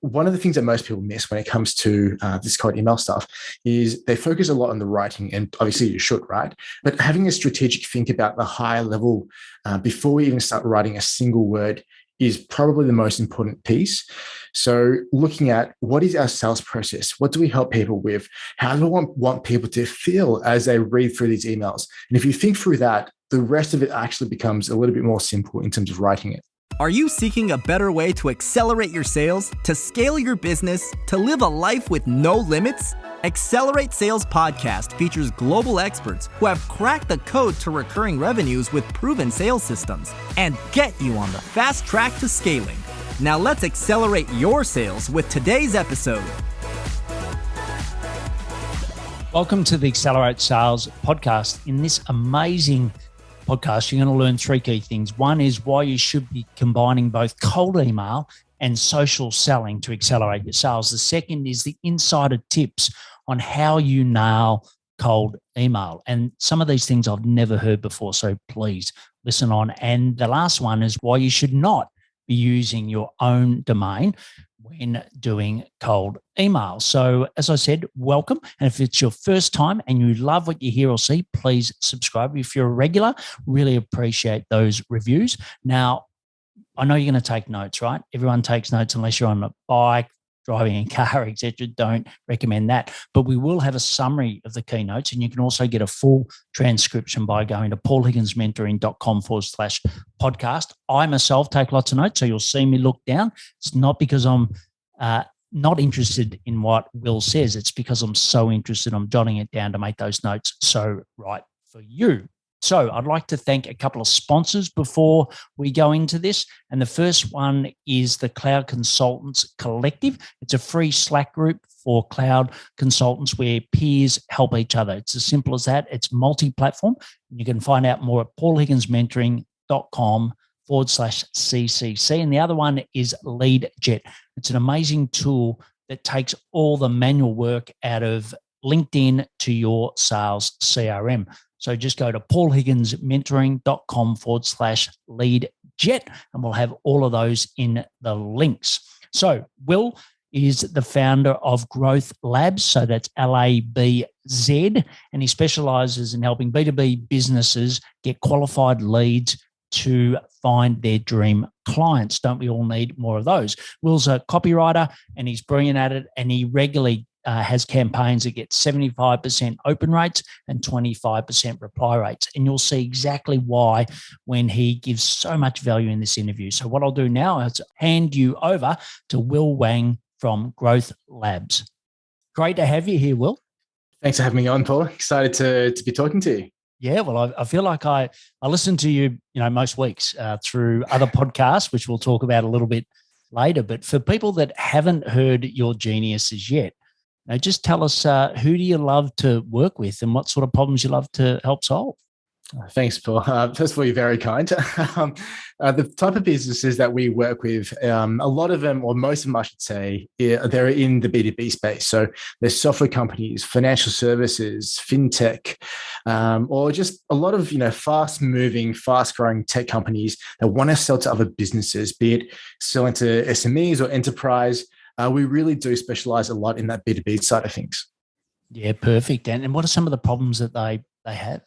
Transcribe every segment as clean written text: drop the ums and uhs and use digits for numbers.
one of the things that most people miss when it comes to this cold email stuff is they focus a lot on the writing, and obviously you should, right? But having a strategic think about the higher level before we even start writing a single word is probably the most important piece. So looking at what is our sales process? What do we help people with? How do we want people to feel as they read through these emails? And if you think through that, the rest of it actually becomes a little bit more simple in terms of writing it. Are you seeking a better way to accelerate your sales, to scale your business, to live a life with no limits? Accelerate Sales Podcast features global experts who have cracked the code to recurring revenues with proven sales systems and get you on the fast track to scaling. Now let's accelerate your sales with today's episode. Welcome to the Accelerate Sales Podcast. In this amazing podcast, you're going to learn three key things. One is why you should be combining both cold email and social selling to accelerate your sales. The second is the insider tips on how you nail cold email. And some of these things I've never heard before, so please listen on. And the last one is why you should not be using your own domain when doing cold email. So as I said, welcome. And if it's your first time and you love what you hear or see, please subscribe. If you're a regular, really appreciate those reviews. Now, I know you're going to take notes, right? Everyone takes notes unless you're on a bike, driving a car, etc. Don't recommend that. But we will have a summary of the keynotes, and you can also get a full transcription by going to paulhigginsmentoring.com/podcast. I myself take lots of notes, so you'll see me look down. It's not because I'm not interested in what Will says. It's because I'm so interested. I'm jotting it down to make those notes so right for you. So I'd like to thank a couple of sponsors before we go into this. And the first one is the Cloud Consultants Collective. It's a free Slack group for cloud consultants where peers help each other. It's as simple as that. It's multi-platform. You can find out more at paulhigginsmentoring.com/CCC. And the other one is LeadJet. It's an amazing tool that takes all the manual work out of LinkedIn to your sales CRM. So just go to paulhigginsmentoring.com/LeadJet, and we'll have all of those in the links. So Will is the founder of Growth Labs. So that's LABZ, and he specializes in helping B2B businesses get qualified leads to find their dream clients. Don't we all need more of those? Will's a copywriter and he's brilliant at it, and he regularly has campaigns that get 75% open rates and 25% reply rates. And you'll see exactly why when he gives so much value in this interview. So what I'll do now is hand you over to Will Wang from Growth Labs. Great to have you here, Will. Thanks for having me on, Paul. Excited to be talking to you. Yeah, well, I feel like I listen to you, most weeks through other podcasts, which we'll talk about a little bit later. But for people that haven't heard your geniuses yet, just tell us who do you love to work with and what sort of problems you love to help solve? Thanks, Paul. First of all, you're very kind. The type of businesses that we work with, a lot of them, or most of them, I should say, they're in the B2B space. So there's software companies, financial services, fintech, or just a lot of fast-moving, fast-growing tech companies that want to sell to other businesses, be it selling to SMEs or enterprise. We really do specialize a lot in that B2B side of things. Yeah, perfect. And what are some of the problems that they have?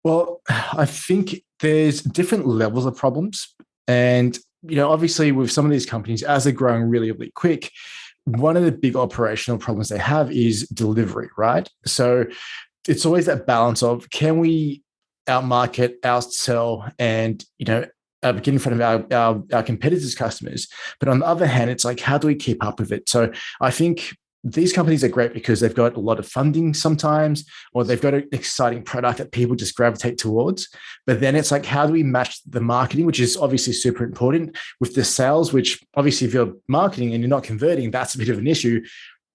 Well, I think there's different levels of problems. And, obviously with some of these companies, as they're growing really, really quick, one of the big operational problems they have is delivery, right? So it's always that balance of, can we outmarket, outsell, and, get in front of our competitors' customers. But on the other hand, it's like, how do we keep up with it? So I think these companies are great because they've got a lot of funding sometimes, or they've got an exciting product that people just gravitate towards. But then it's like, how do we match the marketing, which is obviously super important, with the sales, which obviously if you're marketing and you're not converting, that's a bit of an issue.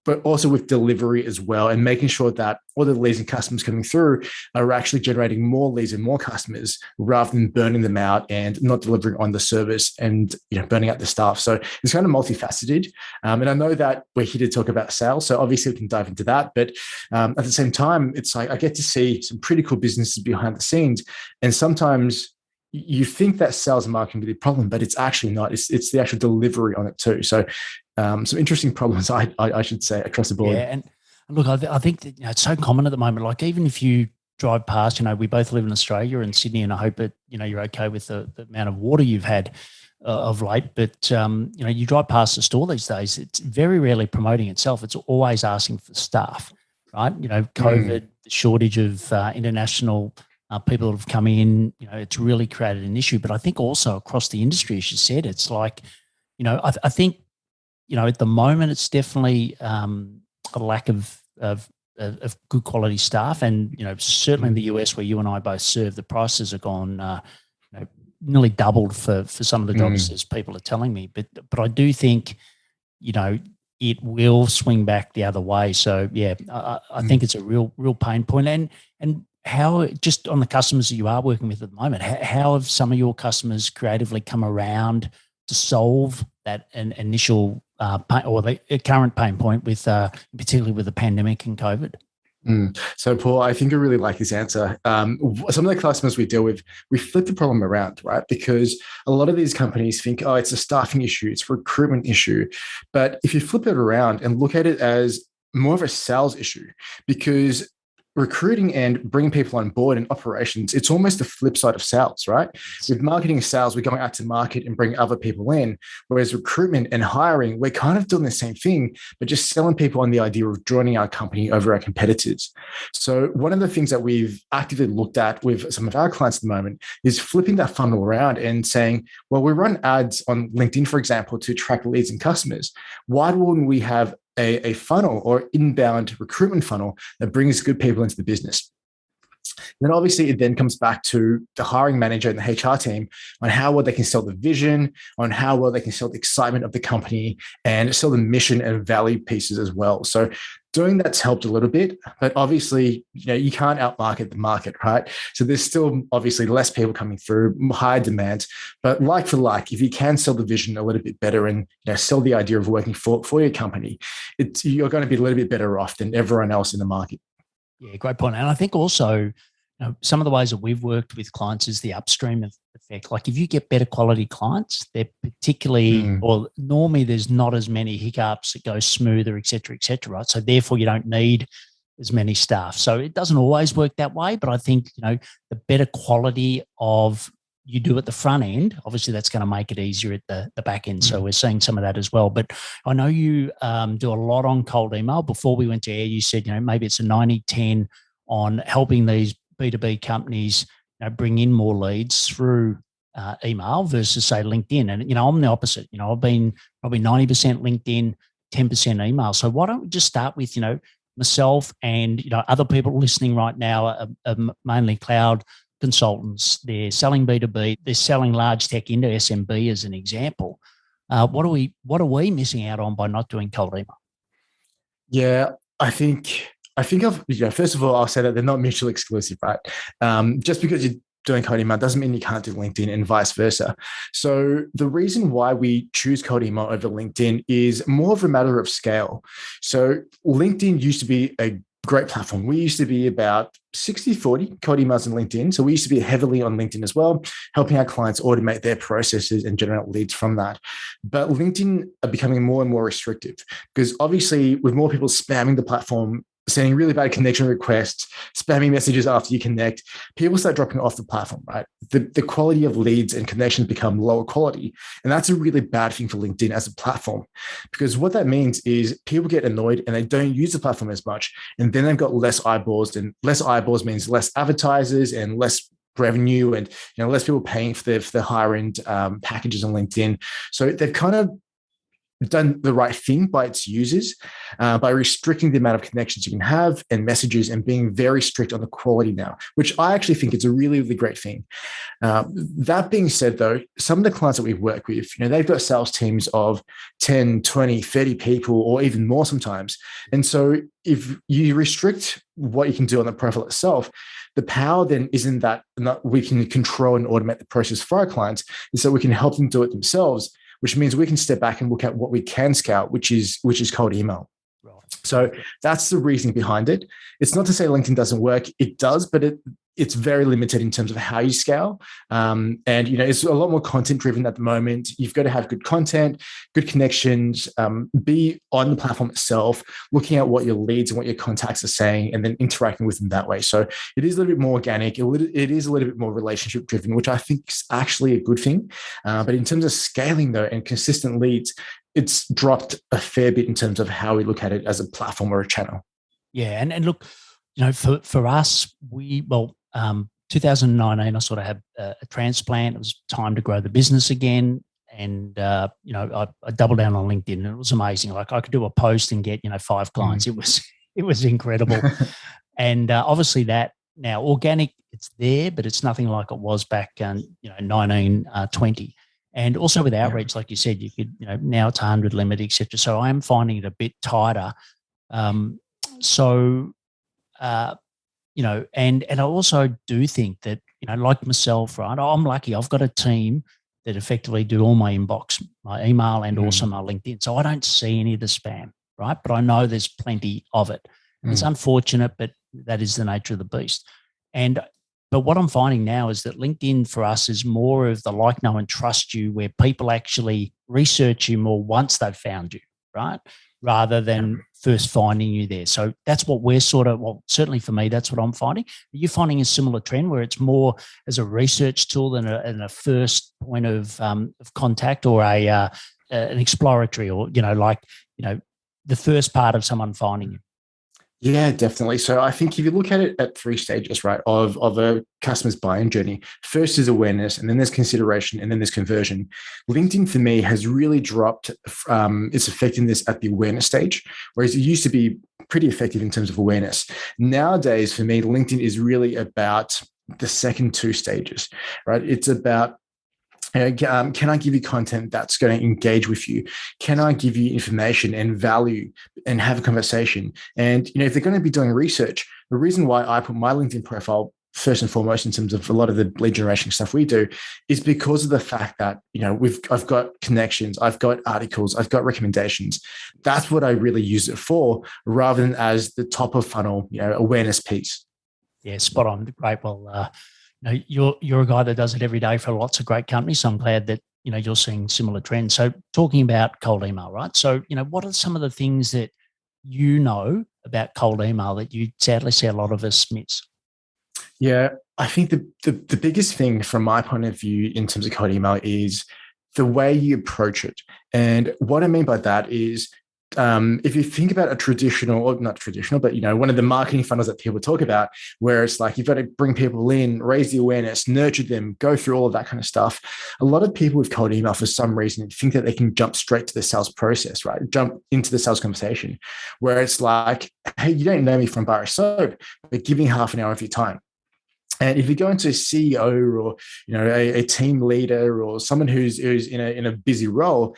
But also with delivery as well, and making sure that all the leads and customers coming through are actually generating more leads and more customers rather than burning them out and not delivering on the service and burning out the staff. So it's kind of multifaceted. And I know that we're here to talk about sales, so obviously we can dive into that. But at the same time, it's like I get to see some pretty cool businesses behind the scenes, and sometimes you think that sales and marketing will be the problem, but it's actually not. It's the actual delivery on it too. So some interesting problems, I should say, across the board. Yeah, and look, I think that, it's so common at the moment. Like even if you drive past, we both live in Australia and Sydney, and I hope that you're okay with the amount of water you've had of late. But you drive past the store these days, it's very rarely promoting itself. It's always asking for staff, right? COVID, the shortage of international people that have come in, it's really created an issue. But I think also across the industry, as you said, it's like, I think, at the moment, it's definitely a lack of good quality staff, and certainly in the US, where you and I both serve, the prices have gone nearly doubled for some of the jobs, as people are telling me. But I do think it will swing back the other way. So yeah, I think it's a real pain point. And how, just on the customers that you are working with at the moment, how have some of your customers creatively come around to solve that initial pain, or the current pain point, with particularly with the pandemic and COVID? So, Paul, I think I really like this answer. Some of the customers we deal with, we flip the problem around, right? Because a lot of these companies think, oh, it's a staffing issue, it's a recruitment issue. But if you flip it around and look at it as more of a sales issue, because recruiting and bringing people on board in operations, it's almost the flip side of sales, right? With marketing and sales, we're going out to market and bring other people in. Whereas recruitment and hiring, we're kind of doing the same thing, but just selling people on the idea of joining our company over our competitors. So one of the things that we've actively looked at with some of our clients at the moment is flipping that funnel around and saying, well, we run ads on LinkedIn, for example, to attract leads and customers. Why wouldn't we have a funnel or inbound recruitment funnel that brings good people into the business? Then obviously it then comes back to the hiring manager and the HR team on how well they can sell the vision, on how well they can sell the excitement of the company, and sell the mission and value pieces as well. So doing that's helped a little bit, but obviously, you can't outmarket the market, right? So there's still obviously less people coming through, higher demand, but like for like, if you can sell the vision a little bit better and sell the idea of working for your company, you're going to be a little bit better off than everyone else in the market. Yeah, great point. And I think also, some of the ways that we've worked with clients is the upstream effect. Like if you get better quality clients, they're particularly, or normally there's not as many hiccups, it goes smoother, et cetera, right? So therefore you don't need as many staff. So it doesn't always work that way, but I think, the better quality of you do at the front end, obviously that's going to make it easier at the back end. So we're seeing some of that as well. But I know you do a lot on cold email. Before we went to air, you said, maybe it's a 90-10 on helping these B2B companies bring in more leads through email versus, say, LinkedIn. And, I'm the opposite. I've been probably 90% LinkedIn, 10% email. So why don't we just start with, myself and, other people listening right now are mainly cloud consultants. They're selling B2B. They're selling large tech into SMB as an example. What are we missing out on by not doing cold email? Yeah, I think first of all, I'll say that they're not mutually exclusive, right? Just because you're doing cold email doesn't mean you can't do LinkedIn and vice versa. So the reason why we choose cold email over LinkedIn is more of a matter of scale. So LinkedIn used to be a great platform. We used to be about 60-40 cold emails and LinkedIn. So we used to be heavily on LinkedIn as well, helping our clients automate their processes and generate leads from that. But LinkedIn are becoming more and more restrictive because obviously with more people spamming the platform, sending really bad connection requests, spamming messages after you connect, people start dropping off the platform, right? The quality of leads and connections become lower quality. And that's a really bad thing for LinkedIn as a platform, because what that means is people get annoyed and they don't use the platform as much. And then they've got less eyeballs, and less eyeballs means less advertisers and less revenue and less people paying for the higher end packages on LinkedIn. So they've kind of done the right thing by its users by restricting the amount of connections you can have and messages, and being very strict on the quality now, which I actually think is a really, really great thing. That being said, though, some of the clients that we work with, they've got sales teams of 10, 20, 30 people, or even more sometimes. And so if you restrict what you can do on the profile itself, the power then isn't that we can control and automate the process for our clients, and so we can help them do it themselves, which means we can step back and look at what we can scale, which is cold email. Right. So that's the reasoning behind it. It's not to say LinkedIn doesn't work. It does, but it's very limited in terms of how you scale. And, it's a lot more content driven at the moment. You've got to have good content, good connections, be on the platform itself, looking at what your leads and what your contacts are saying, and then interacting with them that way. So it is a little bit more organic. It is a little bit more relationship driven, which I think is actually a good thing. But in terms of scaling though, and consistent leads, it's dropped a fair bit in terms of how we look at it as a platform or a channel. Yeah. And look, for us, 2019, I sort of had a transplant. It was time to grow the business again. And, I doubled down on LinkedIn, and it was amazing. Like, I could do a post and get, 5 clients. It was incredible. And obviously that now organic, it's there, but it's nothing like it was back in, 1920. And also with outreach, like you said, you could, now it's 100 limit, et cetera. So I am finding it a bit tighter. And I also do think that, like myself, right, I'm lucky. I've got a team that effectively do all my inbox, my email, and also my LinkedIn. So I don't see any of the spam, right? But I know there's plenty of it. And it's unfortunate, but that is the nature of the beast. But what I'm finding now is that LinkedIn for us is more of the like, know, and trust you, where people actually research you more once they've found you, right? Rather than first finding you there. So that's what we're certainly for me, that's what I'm finding. Are you finding a similar trend where it's more as a research tool than a first point of contact, or an exploratory, or, the first part of someone finding you? Yeah, definitely. So I think if you look at it at 3 stages, right, of a customer's buying journey, first is awareness, and then there's consideration, and then there's conversion. LinkedIn for me has really dropped its effectiveness at the awareness stage, whereas it used to be pretty effective in terms of awareness. Nowadays, for me, LinkedIn is really about the second 2 stages, right? It's about, can I give you content that's going to engage with you? Can I give you information and value and have a conversation? And, if they're going to be doing research, the reason why I put my LinkedIn profile first and foremost in terms of a lot of the lead generation stuff we do is because of the fact that, I've got connections, I've got articles, I've got recommendations. That's what I really use it for, rather than as the top of funnel, awareness piece. Yeah, spot on. Great. Well, you're a guy that does it every day for lots of great companies. So I'm glad that, you're seeing similar trends. So talking about cold email, right? So, what are some of the things that about cold email that you sadly see a lot of us miss? Yeah, I think the biggest thing from my point of view in terms of cold email is the way you approach it. And what I mean by that is, if you think about a traditional, or not traditional, but one of the marketing funnels that people talk about, where it's like you've got to bring people in, raise the awareness, nurture them, go through all of that kind of stuff. A lot of people with cold email, for some reason, think that they can jump straight to the sales process, right? Jump into the sales conversation, where it's like, hey, you don't know me from bar of soap, but give me half an hour of your time. And if you go into a CEO or a team leader or someone who's in a busy role,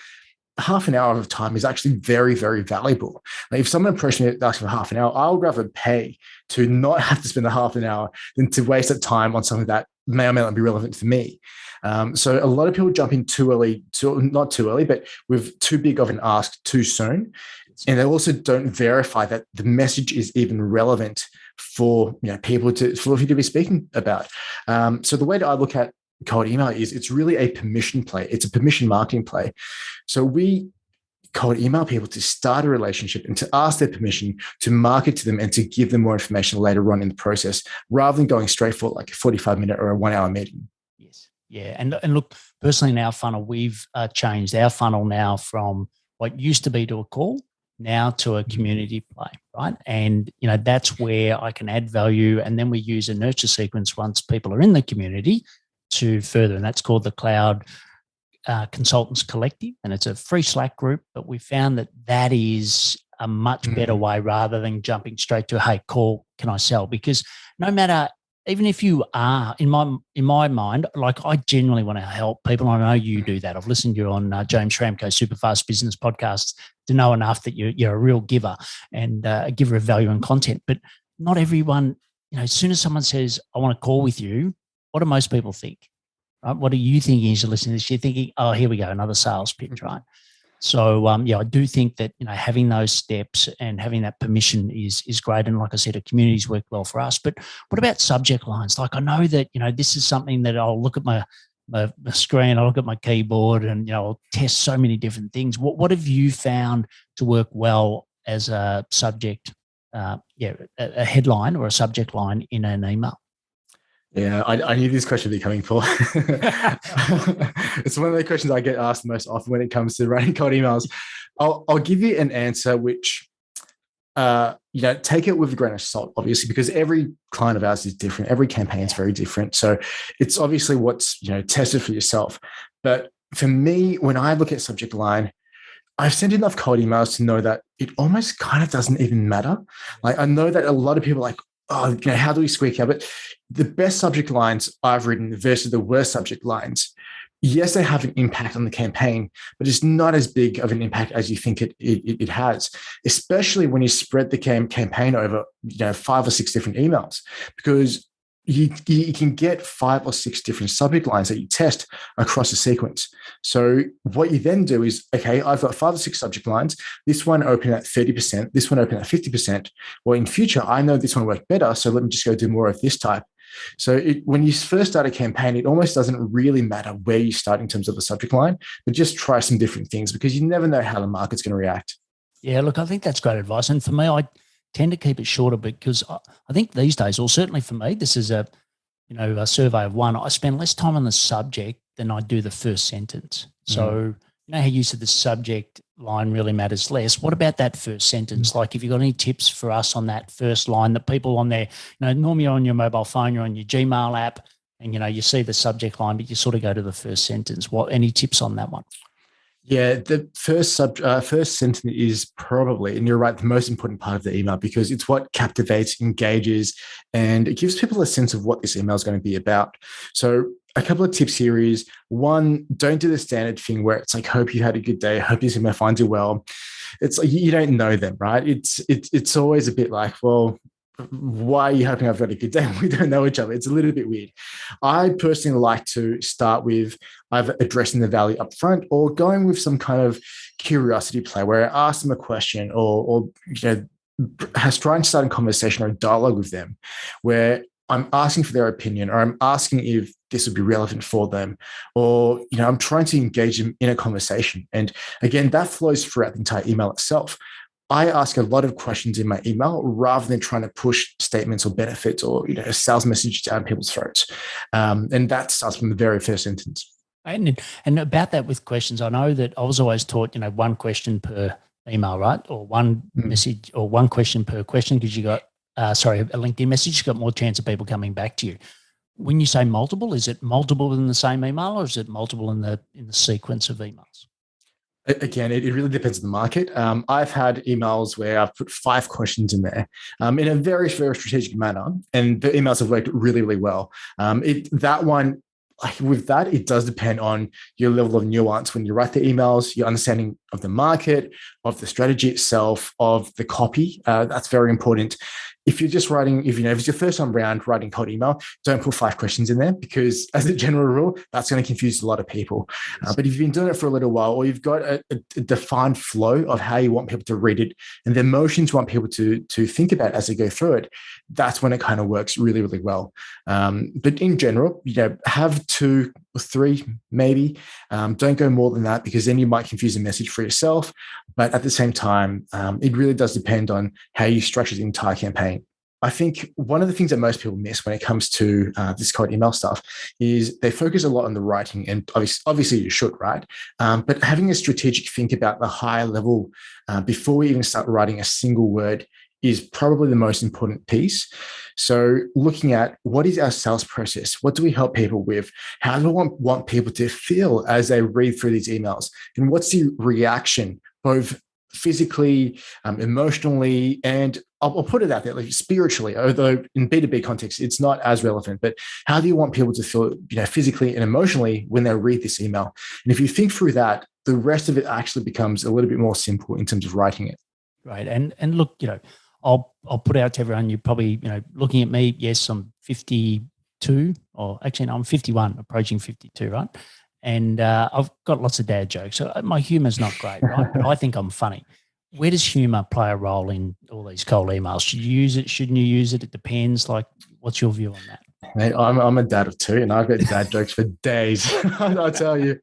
half an hour of time is actually very, very valuable. Like, if someone approached me asking for half an hour, I'll rather pay to not have to spend a half an hour than to waste that time on something that may or may not be relevant to me. So a lot of people jump in too early, not too early, but with too big of an ask too soon. And they also don't verify that the message is even relevant for people for you to be speaking about. So the way that I look at cold email is it's really a permission play. It's a permission marketing play. So we cold email people to start a relationship and to ask their permission to market to them and to give them more information later on in the process, rather than going straight for like a 45-minute or a 1-hour meeting. Yes. Yeah. And look, personally in our funnel, we've changed our funnel now from what used to be to a call now to a community play, right? And, that's where I can add value. And then we use a nurture sequence once people are in the community to further, and that's called the Cloud Consultants Collective, and it's a free Slack group. But we found that is a much better way, rather than jumping straight to, hey, call, can I sell? Because no matter, even if you are, in my mind, like, I genuinely want to help people. I know you do that. I've listened to you on James Schramko's Superfast Business podcast to know enough that you're a real giver and a giver of value and content. But not everyone, as soon as someone says, I want to call with you, what do most people think? Right? What are you thinking as you're listening to this? You're thinking, oh, here we go, another sales pitch, right? So I do think that having those steps and having that permission is great. And like I said, a community's worked well for us. But what about subject lines? Like I know that this is something that I'll look at my screen, I'll look at my keyboard, and I'll test so many different things. What have you found to work well as a subject? A headline or a subject line in an email. Yeah, I knew this question would be coming, Paul. It's one of the questions I get asked most often when it comes to writing cold emails. I'll give you an answer which, take it with a grain of salt, obviously, because every client of ours is different. Every campaign is very different. So it's obviously what's, tested for yourself. But for me, when I look at subject line, I've sent enough cold emails to know that it almost kind of doesn't even matter. Like I know that a lot of people are like, oh, how do we squeak out? But the best subject lines I've written versus the worst subject lines, yes, they have an impact on the campaign, but it's not as big of an impact as you think it has, especially when you spread the campaign over 5 or 6 different emails, because you can get 5 or 6 different subject lines that you test across a sequence. So what you then do is, okay, I've got 5 or 6 subject lines. This one open at 30%, this one open at 50%. Well, in future, I know this one worked better, so let me just go do more of this type. So when you first start a campaign, it almost doesn't really matter where you start in terms of the subject line, but just try some different things because you never know how the market's going to react. Yeah, look, I think that's great advice. And for me, I tend to keep it shorter because I think these days, or certainly for me, this is a survey of one. I spend less time on the subject than I do the first sentence. So how you said the subject line really matters less. What about that first sentence? Like, if you've got any tips for us on that first line that people on there, normally you're on your mobile phone, you're on your Gmail app, and you see the subject line, but you sort of go to the first sentence. Any tips on that one? Yeah, the first sentence is probably, and you're right, the most important part of the email because it's what captivates, engages, and it gives people a sense of what this email is going to be about. So a couple of tips here is, one, don't do the standard thing where it's like, hope you had a good day, hope this email finds you well. It's like you don't know them, right? It's always a bit like, well, why are you hoping I've got a good day? We don't know each other. It's a little bit weird. I personally like to start with either addressing the value up front or going with some kind of curiosity play where I ask them a question or trying to start a conversation or a dialogue with them where I'm asking for their opinion or I'm asking if this would be relevant for them or, I'm trying to engage them in a conversation. And again, that flows throughout the entire email itself. I ask a lot of questions in my email rather than trying to push statements or benefits or a sales message down people's throats. And that starts from the very first sentence. And about that with questions, I know that I was always taught, one question per email, right? Or one message or one question per question because you got, a LinkedIn message, you've got more chance of people coming back to you. When you say multiple, is it multiple in the same email or is it multiple in the sequence of emails? Again, it really depends on the market. I've had emails where I've put 5 questions in there in a very, very strategic manner, and the emails have worked really, really well. With that, it does depend on your level of nuance when you write the emails, your understanding of the market, of the strategy itself, of the copy. That's very important. If you're just writing, if it's your first time around writing cold email, don't put 5 questions in there because as a general rule, that's going to confuse a lot of people. But if you've been doing it for a little while or you've got a defined flow of how you want people to read it and the emotions you want people to think about as they go through it, that's when it kind of works really, really well. But in general, have 2 or 3 maybe. Don't go more than that because then you might confuse the message for yourself. But at the same time, it really does depend on how you structure the entire campaign. I think one of the things that most people miss when it comes to this cold email stuff is they focus a lot on the writing, and obviously you should, right? But having a strategic think about the higher level before we even start writing a single word is probably the most important piece. So looking at what is our sales process? What do we help people with? How do we want people to feel as they read through these emails? And what's the reaction, both physically, emotionally, and I'll put it out there, like spiritually, although in B2B context, it's not as relevant, but how do you want people to feel, physically and emotionally when they read this email? And if you think through that, the rest of it actually becomes a little bit more simple in terms of writing it. Right. And look, I'll put out to everyone, you're probably, looking at me, yes, I'm 52 or actually no, I'm 51, approaching 52, right? and I've got lots of dad jokes. So my humor's not great, right? But I think I'm funny. Where does humor play a role in all these cold emails? Should you use it? Shouldn't you use it? It depends. Like, what's your view on that? Mate, I'm a dad of two, and I've got dad jokes for days. I tell you,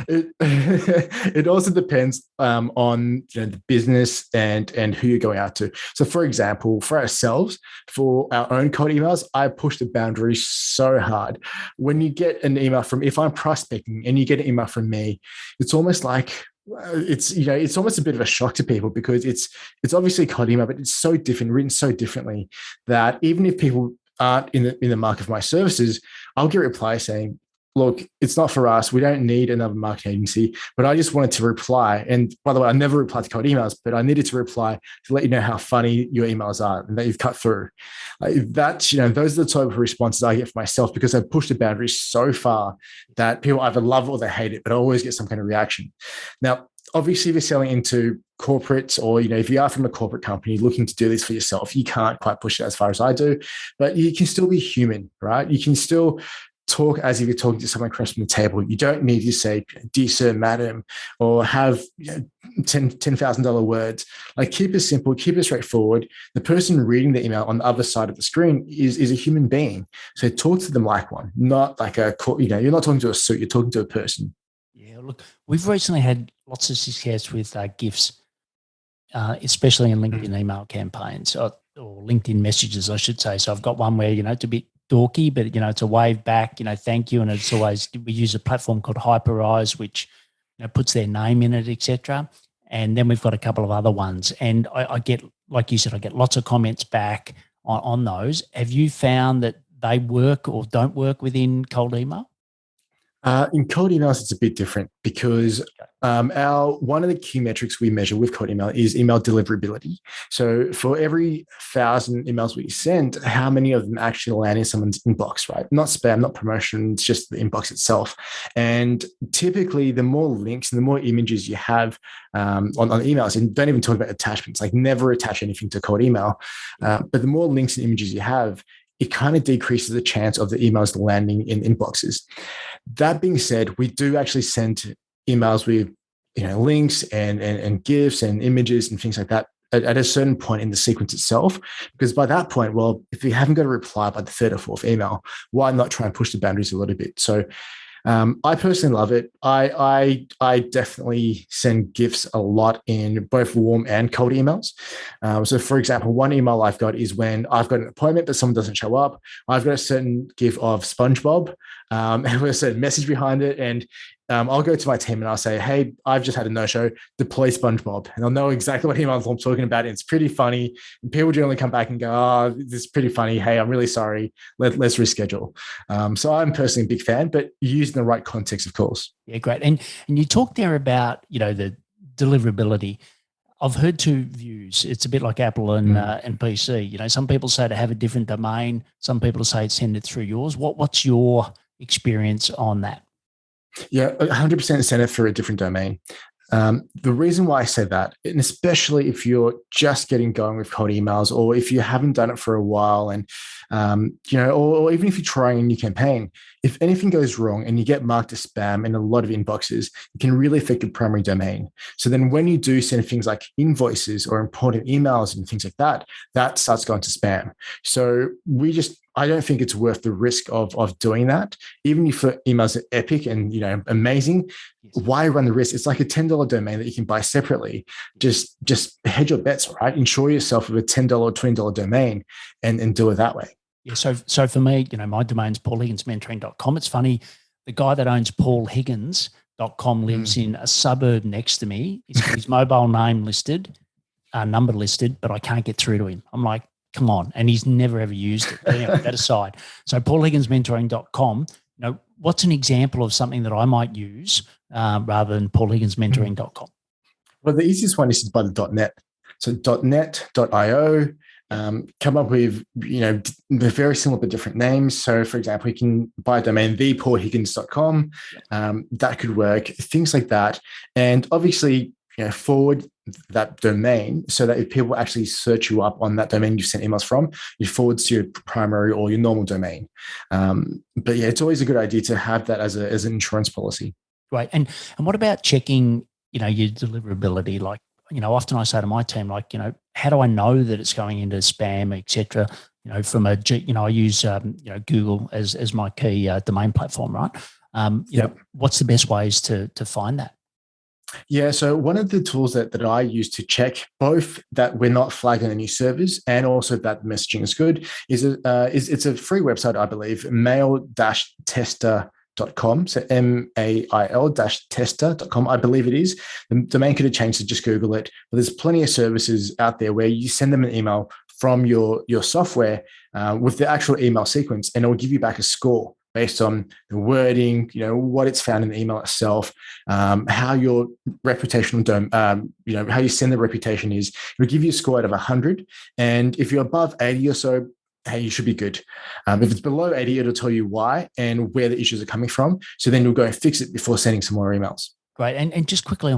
it it also depends on the business and who you're going out to. So, for example, for ourselves, for our own cold emails, I push the boundaries so hard. When you get an email from, if I'm prospecting and you get an email from me, it's almost like it's almost a bit of a shock to people because it's obviously cold email, but it's so different, written so differently that even if people aren't in the market for my services, I'll get a reply saying, look, it's not for us. We don't need another marketing agency, but I just wanted to reply. And by the way, I never reply to cold emails, but I needed to reply to let you know how funny your emails are and that you've cut through. Those are the type of responses I get for myself because I push the boundaries so far that people either love it or they hate it, but I always get some kind of reaction. Now, obviously, if you're selling into corporates or, if you are from a corporate company looking to do this for yourself, you can't quite push it as far as I do, but you can still be human, right? You can still talk as if you're talking to someone across from the table. You don't need to say, dear sir, madam, or have $10,000 words. Like, keep it simple, keep it straightforward. The person reading the email on the other side of the screen is a human being. So talk to them like one, not like you're not talking to a suit, you're talking to a person. Yeah, look, we've recently had lots of success with GIFs, especially in LinkedIn email campaigns or LinkedIn messages, I should say. So I've got one where, it's a bit dorky, but, it's a wave back, thank you. And it's always, we use a platform called Hyperize, which, puts their name in it, etc. And then we've got a couple of other ones. And I get, like you said, I get lots of comments back on those. Have you found that they work or don't work within cold email? In cold emails, it's a bit different because one of the key metrics we measure with cold email is email deliverability. So for every 1,000 emails we send, how many of them actually land in someone's inbox, right? Not spam, not promotion, it's just the inbox itself. And typically, the more links and the more images you have on emails, and don't even talk about attachments, like never attach anything to cold email, but the more links and images you have, it kind of decreases the chance of the emails landing in inboxes. That being said, we do actually send emails with links and GIFs and images and things like that at a certain point in the sequence itself, because by that point, well, if you haven't got a reply by the third or fourth email, why not try and push the boundaries a little bit? So I personally love it. I definitely send GIFs a lot in both warm and cold emails. So, for example, one email I've got is when I've got an appointment, but someone doesn't show up. I've got a certain GIF of SpongeBob and with a certain message behind it. And I'll go to my team and I'll say, hey, I've just had a no-show, deploy SpongeBob. And they'll know exactly what emails I'm talking about. And it's pretty funny. And people generally come back and go, oh, this is pretty funny. Hey, I'm really sorry. Let's reschedule. So I'm personally a big fan, but using the right context, of course. Yeah, great. And you talked there about, the deliverability. I've heard two views. It's a bit like Apple and PC. Some people say to have a different domain. Some people say send it through yours. What's your experience on that? Yeah, 100% send it through a different domain. The reason why I say that, and especially if you're just getting going with cold emails, or if you haven't done it for a while, and or even if you're trying a new campaign, if anything goes wrong and you get marked as spam in a lot of inboxes, it can really affect your primary domain. So then when you do send things like invoices or important emails and things like that, that starts going to spam. So I don't think it's worth the risk of doing that. Even if your emails are epic and amazing, why run the risk? It's like a $10 domain that you can buy separately. Just hedge your bets, right? Insure yourself with a $10 or $20 domain and do it that way. Yeah. So for me, my domain's paulhigginsmentoring.com. It's funny, the guy that owns paulhiggins.com lives in a suburb next to me. He's got his mobile name listed, number listed, but I can't get through to him. I'm like, come on. And he's never ever used it. But anyway, that aside. So paulhigginsmentoring.com, what's an example of something that I might use rather than paulhigginsmentoring.com? Well, the easiest one is by the .net. So .net.io, come up with, they're very similar but different names. So, for example, you can buy a domain, thepaulhiggins.com. That could work, things like that. And obviously, forward that domain so that if people actually search you up on that domain you sent emails from, you forward to your primary or your normal domain. But yeah, it's always a good idea to have that as an insurance policy. Right. And what about checking, your deliverability? Like, often I say to my team, like, how do I know that it's going into spam, et cetera? From I use, Google as my key domain platform, right? What's the best ways to find that? Yeah, so one of the tools that I use to check both that we're not flagging any servers and also that messaging is good is it's a free website, I believe, mail-tester.com. So mail-tester.com, I believe it is. The domain could have changed, so just Google it. But there's plenty of services out there where you send them an email from your software with the actual email sequence, and it will give you back a score based on the wording, what it's found in the email itself, how your reputational, how you send the reputation is. It will give you a score out of 100. And if you're above 80 or so, hey, you should be good. If it's below 80, it'll tell you why and where the issues are coming from. So then you'll go and fix it before sending some more emails. Great. And just quickly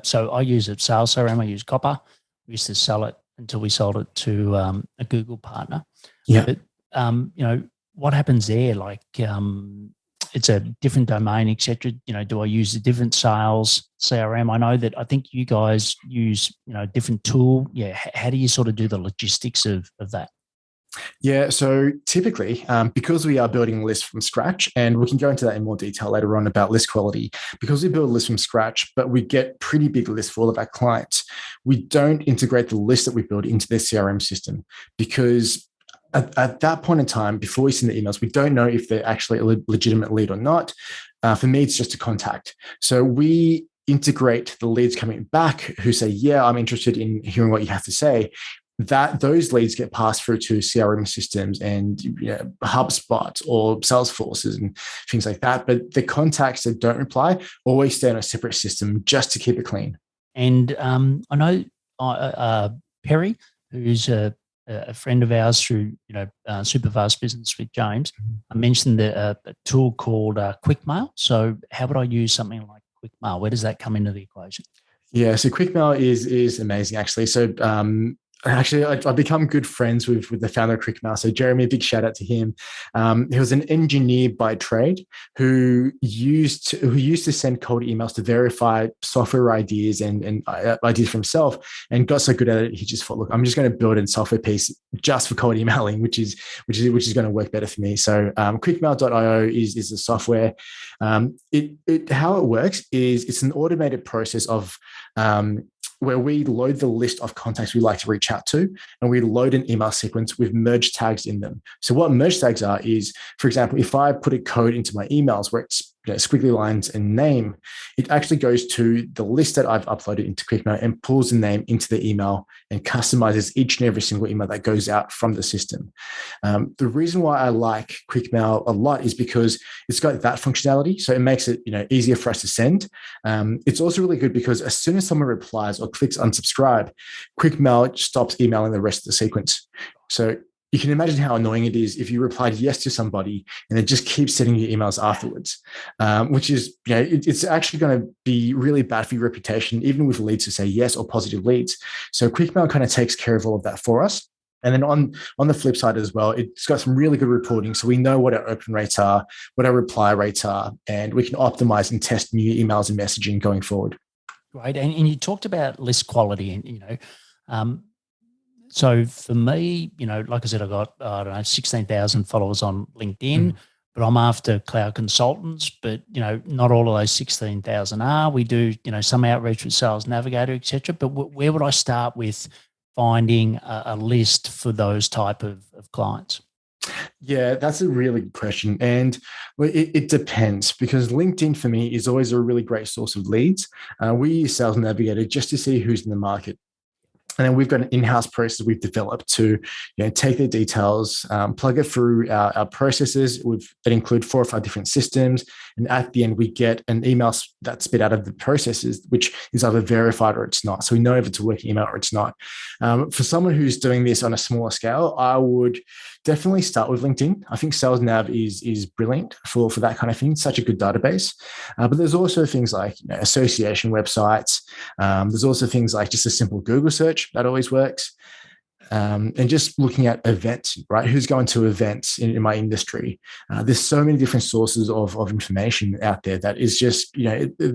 so I use a sales CRM, I use Copper. We used to sell it until we sold it to a Google partner. Yeah. But, what happens there? Like, it's a different domain, et cetera. Do I use a different sales CRM? I know that I think you guys use, a different tool. Yeah. How do you sort of do the logistics of that? Yeah, so typically, because we are building lists from scratch, and we can go into that in more detail later on about list quality, because we build lists from scratch, but we get pretty big lists for all of our clients, we don't integrate the list that we build into their CRM system, because at that point in time, before we send the emails, we don't know if they're actually a legitimate lead or not. For me, it's just a contact. So we integrate the leads coming back who say, yeah, I'm interested in hearing what you have to say. That those leads get passed through to CRM systems and HubSpot or Salesforces and things like that. But the contacts that don't reply always stay on a separate system just to keep it clean. And I know Perry, who's a friend of ours through super fast business with James, I mentioned a tool called Quickmail. So how would I use something like Quickmail? Where does that come into the equation? Yeah, so Quickmail is amazing actually. So actually, I've become good friends with the founder of Quickmail. So Jeremy, a big shout out to him. He was an engineer by trade who used to send cold emails to verify software ideas and ideas for himself, and got so good at it, he just thought, look, I'm just going to build a software piece just for cold emailing, which is going to work better for me. So quickmail.io is the software. How it works is it's an automated process of where we load the list of contacts we like to reach out to, and we load an email sequence with merge tags in them. So what merge tags are is, for example, if I put a code into my emails where it's squiggly lines and name, it actually goes to the list that I've uploaded into Quickmail and pulls the name into the email and customizes each and every single email that goes out from the system. The reason why I like Quickmail a lot is because it's got that functionality. So it makes it easier for us to send. It's also really good because as soon as someone replies or clicks unsubscribe, Quickmail stops emailing the rest of the sequence. So you can imagine how annoying it is if you replied yes to somebody and it just keeps sending you emails afterwards, which is, it's actually going to be really bad for your reputation, even with leads who say yes or positive leads. So Quickmail kind of takes care of all of that for us. And then on the flip side as well, it's got some really good reporting. So we know what our open rates are, what our reply rates are, and we can optimize and test new emails and messaging going forward. Right. And you talked about list quality and, so for me, like I said, I got, 16,000 followers on LinkedIn, but I'm after cloud consultants, but, not all of those 16,000 are. We do, some outreach with Sales Navigator, et cetera. But where would I start with finding a list for those type of clients? Yeah, that's a really good question. And it depends, because LinkedIn for me is always a really great source of leads. We use Sales Navigator just to see who's in the market. And then we've got an in-house process we've developed to take their details, plug it through our processes. That include 4 or 5 different systems. And at the end, we get an email that's spit out of the processes, which is either verified or it's not. So we know if it's a working email or it's not. For someone who's doing this on a smaller scale, I would definitely start with LinkedIn. I think Sales Nav is brilliant for that kind of thing. Such a good database. But there's also things like association websites. There's also things like just a simple Google search that always works. And just looking at events, right? Who's going to events in my industry? There's so many different sources of information out there that is just,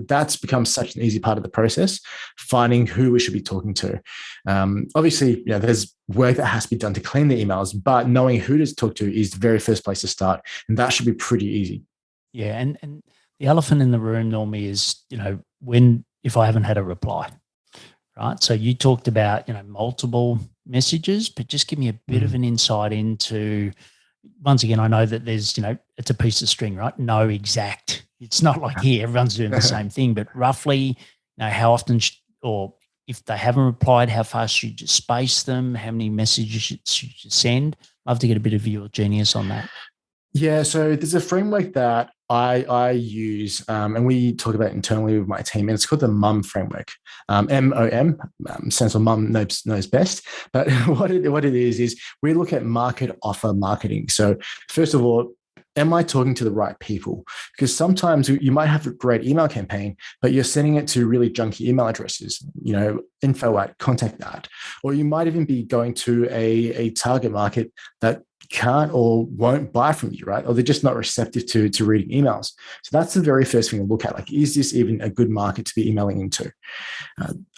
that's become such an easy part of the process, finding who we should be talking to. Obviously, there's work that has to be done to clean the emails, but knowing who to talk to is the very first place to start. And that should be pretty easy. Yeah. And the elephant in the room normally is, if I haven't had a reply, right? So you talked about, multiple messages, but just give me a bit of an insight into, once again, I know that there's, it's a piece of string, right? No exact. It's not like here, everyone's doing the same thing, but roughly, how often, or if they haven't replied, how fast should you space them? How many messages should you send? I'd love to get a bit of your genius on that. Yeah, so there's a framework that I use, and we talk about internally with my team, and it's called the MUM framework. MOM stands for Mum knows best. But what it is we look at market offer marketing. So first of all, am I talking to the right people? Because sometimes you might have a great email campaign, but you're sending it to really junky email addresses, info@contact@, or you might even be going to a target market that can't or won't buy from you, right? Or they're just not receptive to reading emails. So that's the very first thing to look at. Like, is this even a good market to be emailing into?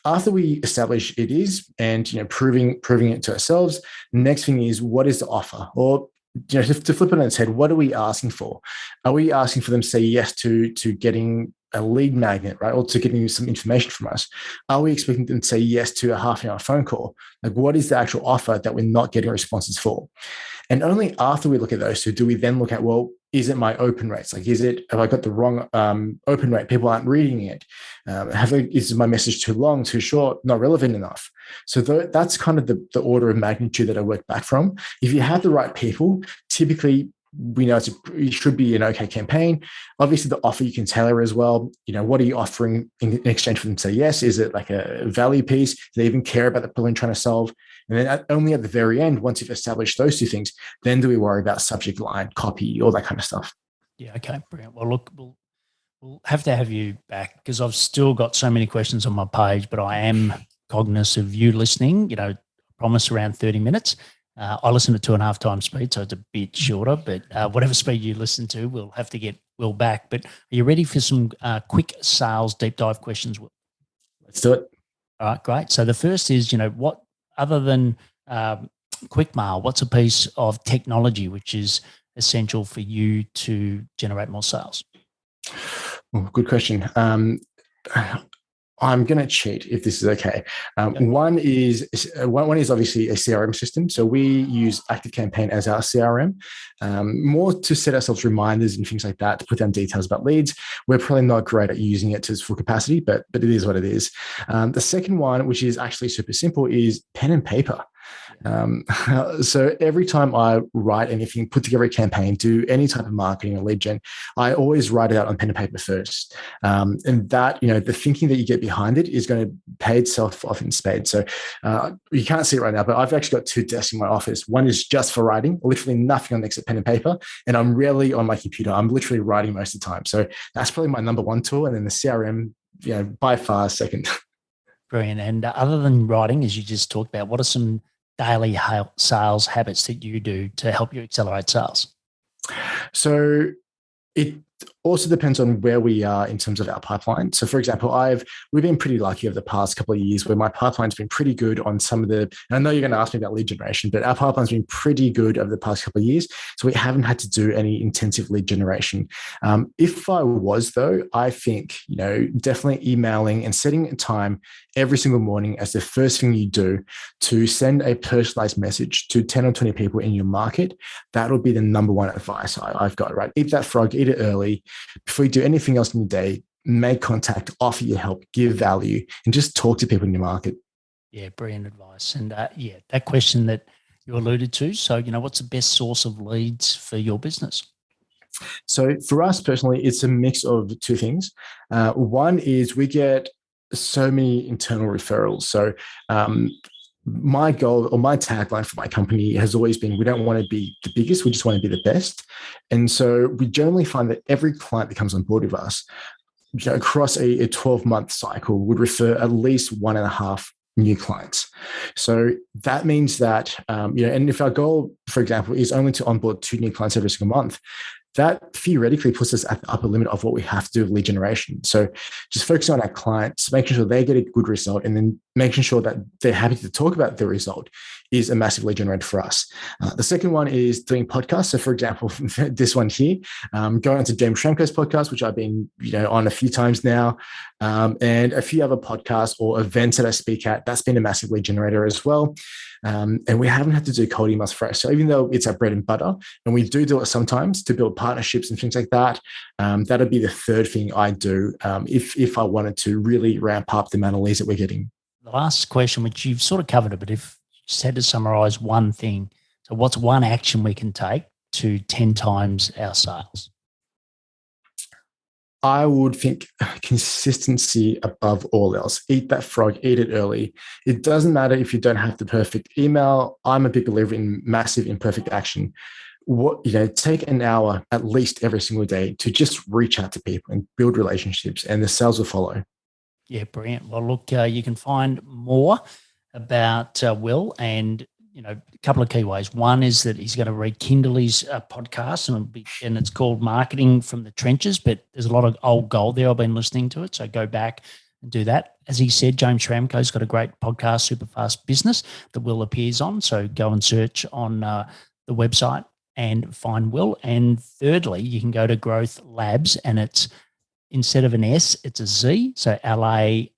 After we establish it is, and proving it to ourselves, the next thing is, what is the offer? Or to flip it on its head, what are we asking for? Are we asking for them to say yes to getting a lead magnet, right? Or to getting some information from us? Are we expecting them to say yes to a half-hour phone call? Like, what is the actual offer that we're not getting responses for? And only after we look at those two do we then look at, well, is it my open rates? Like, have I got the wrong open rate? People aren't reading it. Is my message too long, too short, not relevant enough? So that's kind of the order of magnitude that I work back from. If you have the right people, typically we know it should be an okay campaign. Obviously, the offer you can tailor as well. What are you offering in exchange for them to say yes? Is it like a value piece? Do they even care about the problem you're trying to solve? And then only at the very end, once you've established those two things, then do we worry about subject line, copy, all that kind of stuff. Yeah. Okay. Brilliant. Well, look, we'll have to have you back because I've still got so many questions on my page, but I am cognizant of you listening. Promise around 30 minutes. I listen to 2.5 times speed, so it's a bit shorter, but whatever speed you listen to, we'll have to get Will back. But are you ready for some quick sales deep dive questions, Will? Let's do it. All right, great. So the first is, what, other than Quickmail, what's a piece of technology which is essential for you to generate more sales? Oh, good question. I'm going to cheat if this is okay. One is obviously a CRM system. So we use ActiveCampaign as our CRM, more to set ourselves reminders and things like that, to put down details about leads. We're probably not great at using it to its full capacity, but it is what it is. The second one, which is actually super simple, is pen and paper. So every time I write anything, put together a campaign, do any type of marketing or lead gen, I always write it out on pen and paper first. And that, the thinking that you get behind it is going to pay itself off in spades. So you can't see it right now, but I've actually got 2 desks in my office. One is just for writing, literally nothing on next to pen and paper. And I'm rarely on my computer. I'm literally writing most of the time. So that's probably my number one tool. And then the CRM, by far second. Brilliant. And other than writing, as you just talked about, what are some daily sales habits that you do to help you accelerate sales? So it also depends on where we are in terms of our pipeline. So for example, we've been pretty lucky over the past couple of years where my pipeline's been pretty good on some of the, and I know you're going to ask me about lead generation, but our pipeline's been pretty good over the past couple of years. So we haven't had to do any intensive lead generation. If I was though, I think, definitely emailing and setting a time every single morning as the first thing you do to send a personalized message to 10 or 20 people in your market. That'll be the number one advice I've got, right? Eat that frog, eat it early. Before you do anything else in your day, make contact, offer your help, give value, and just talk to people in your market. Yeah, brilliant advice. And that question that you alluded to. So, what's the best source of leads for your business? So for us personally, it's a mix of 2 things. One is we get so many internal referrals. So my goal or my tagline for my company has always been, we don't want to be the biggest, we just want to be the best. And so we generally find that every client that comes on board with us, across a 12-month cycle, would refer at least 1.5 new clients. So that means that, and if our goal, for example, is only to onboard 2 new clients every single month, that theoretically puts us at the upper limit of what we have to do with lead generation. So just focusing on our clients, making sure they get a good result, and then making sure that they're happy to talk about the result is a massive lead generator for us. The second one is doing podcasts. So for example, this one here, going on to James Schramko's podcast, which I've been on a few times now, and a few other podcasts or events that I speak at, that's been a massive lead generator as well. And we haven't had to do cold emails first. So even though it's our bread and butter, and we do it sometimes to build partnerships and things like that, that'd be the third thing I do if I wanted to really ramp up the amount of leads that we're getting. The last question, which you've sort of covered a bit, if you just had to summarize one thing, so what's one action we can take to 10 times our sales? I would think consistency above all else. Eat that frog, eat it early. It doesn't matter if you don't have the perfect email. I'm a big believer in massive imperfect action. Take an hour at least every single day to just reach out to people and build relationships, and the sales will follow. Yeah, brilliant. Well, look, you can find more about Will, and a couple of key ways. One is that he's going to rekindle his podcast, and it's called Marketing from the Trenches, but there's a lot of old gold there. I've been listening to it, so go back and do that. As he said, James Schramko's got a great podcast, Super Fast Business, that Will appears on, so go and search on the website and find Will. And thirdly, you can go to Growth Labs, and it's instead of an S, it's a Z, so LABZ.com.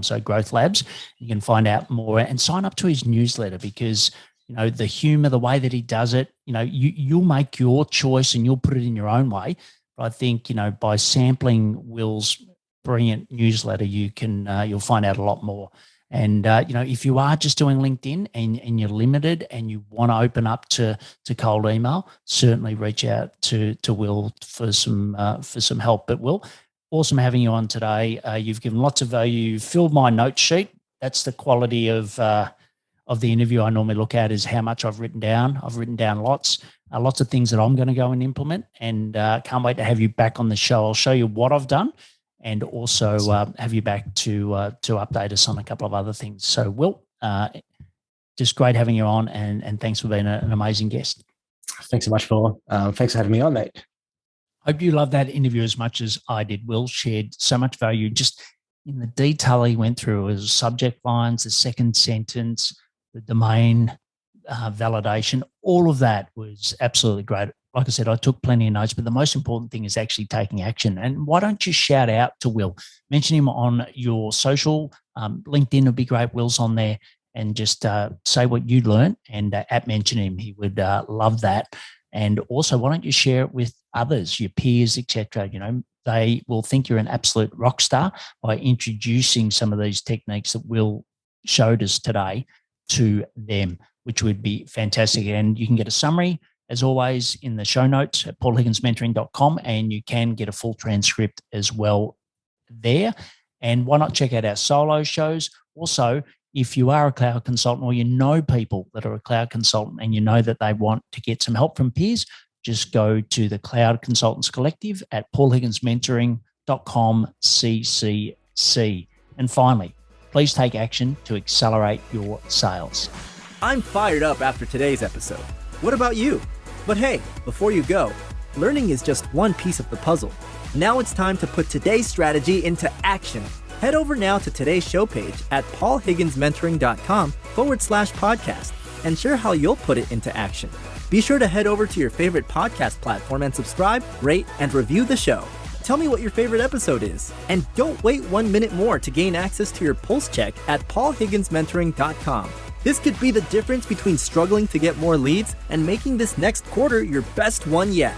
So Growth Labs. You can find out more and sign up to his newsletter, because the humor, the way that he does it, you'll make your choice and you'll put it in your own way. But I think by sampling Will's brilliant newsletter, you'll find out a lot more. And if you are just doing LinkedIn and you're limited and you want to open up to cold email, certainly reach out to Will for some help. But Will, awesome having you on today. You've given lots of value. You've filled my note sheet. That's the quality of the interview I normally look at, is how much I've written down. I've written down lots of things that I'm going to go and implement, and can't wait to have you back on the show. I'll show you what I've done, and also have you back to update us on a couple of other things. So Will, just great having you on, and thanks for being an amazing guest. Thanks so much, Paul. Thanks for having me on, mate. Hope you loved that interview as much as I did. Will shared so much value just in the detail he went through, his subject lines, the second sentence, the domain validation. All of that was absolutely great. Like I said, I took plenty of notes, but the most important thing is actually taking action. And why don't you shout out to Will? Mention him on your social. LinkedIn would be great. Will's on there. And just say what you learned and mention him. He would love that. And also, why don't you share it with others, your peers, etc. They will think you're an absolute rock star by introducing some of these techniques that Will showed us today to them, which would be fantastic. And you can get a summary, as always, in the show notes at paulhigginsmentoring.com, and you can get a full transcript as well there. And why not check out our solo shows? Also, if you are a cloud consultant, or you know people that are a cloud consultant and you know that they want to get some help from peers, just go to the Cloud Consultants Collective at paulhigginsmentoring.com/CCC. And finally, please take action to accelerate your sales. I'm fired up after today's episode. What about you? But hey, before you go, learning is just one piece of the puzzle. Now it's time to put today's strategy into action. Head over now to today's show page at paulhigginsmentoring.com/podcast and share how you'll put it into action. Be sure to head over to your favorite podcast platform and subscribe, rate, and review the show. Tell me what your favorite episode is. And don't wait 1 minute more to gain access to your pulse check at paulhigginsmentoring.com. This could be the difference between struggling to get more leads and making this next quarter your best one yet.